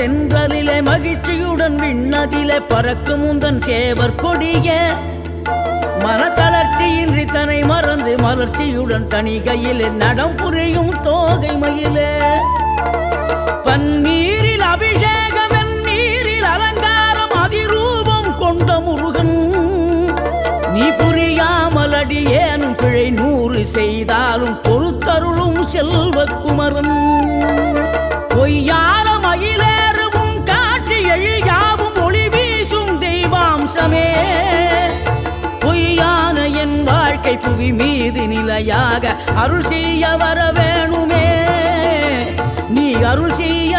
தென்றலிலே மகிழ்ச்சியுடன் விண்ணதிலே பறக்கும் உந்தன் சேவர் கொடிய மனத்தளர்ச்சியின்றி தன்னை மறந்து மலர்ச்சியுடன் தணிகையிலே நடம் புரியும் தோகை மயிலே பன்னீரில் அபிஷேகம் நீரில் அலங்காரம் அதிரூபம் கொண்ட முருகன் நீ புரியாமல் அடியேனும் பிழை 100 செய்தாலும் பொறுத்தருளும் செல்வக்குமரன் பொய்யான மயிலேறும் காட்சி எழியாவும் ஒளி வீசும் தெய்வாம்சமே பொய்யான என் வாழ்க்கை புவி மீது நிலையாக அருள் செய்ய வர வேணுமே நீ அருள் செய்ய